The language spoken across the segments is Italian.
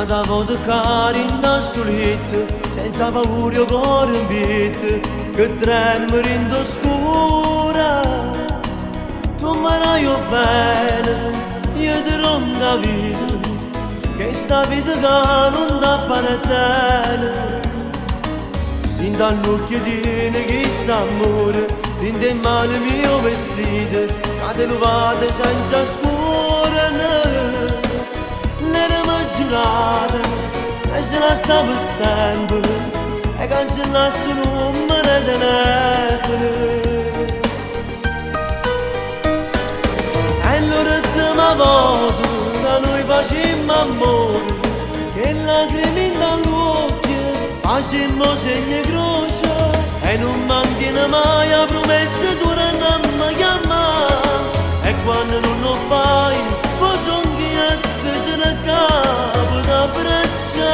da vodka in da stoletta, senza paura o cuore in vita, che tremere in scura. Tu mi dai bene, io ti rondo la vita, che sta vita che non dà paratene. In dall'occhio di che sta amore, in te mani mio vestito, cade luvate senza scura. L'era giurata e se la stavo sempre, e cancellasse il numero di telefono. E l'ultima volta che noi facemmo amore, che lacrime dall'occhio facemmo segno croce, e non mantiene mai la promessa tu non mi chiamare, e quando non lo fai poi son che se ne capo da braccia.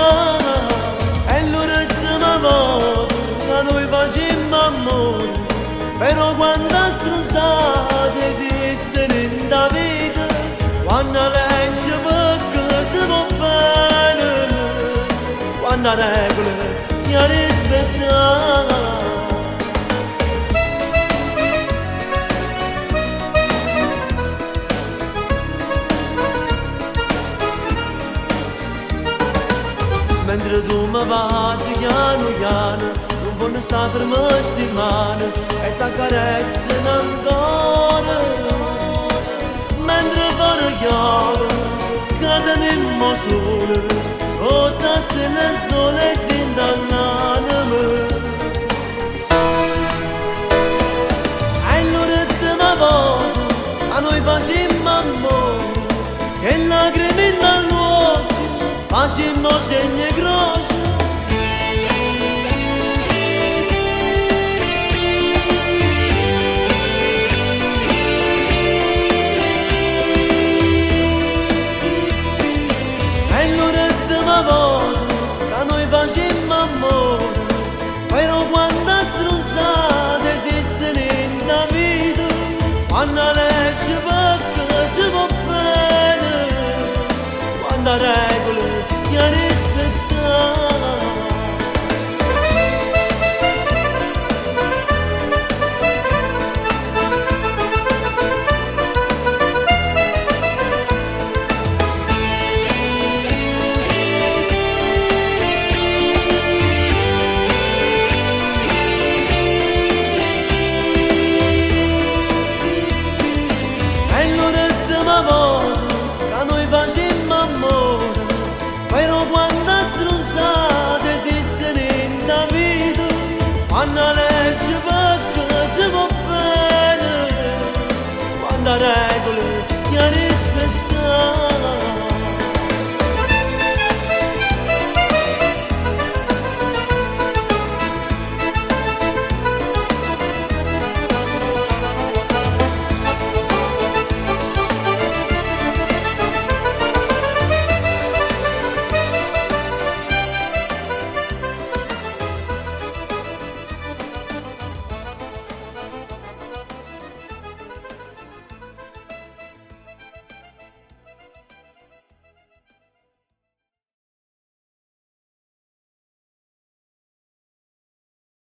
E l'ultima volta che noi facemmo amore, però quando stronzate ti stare in da vita, quando legge perché si può bene, quando regole ti ha rispettato. Mentre tu mi baci piano piano, non voglio stare fermo sti mani e t'accarezzo ancora. Mentre fuori chiaro, cademmo sole, sotto a stelle il sole e t'indannanami. E l'ultima volta a noi facemmo amore, che lacrime dall'uomo facemmo segno e croce. E l'ultima volta che noi facemmo amore, però quando stronzate ti stane in da vita, quando legge perché si può bene, quando regole ti ha rispettato. E l'ultima volta che noi facemmo amore, però quando stronzate ti stane in da vita, quando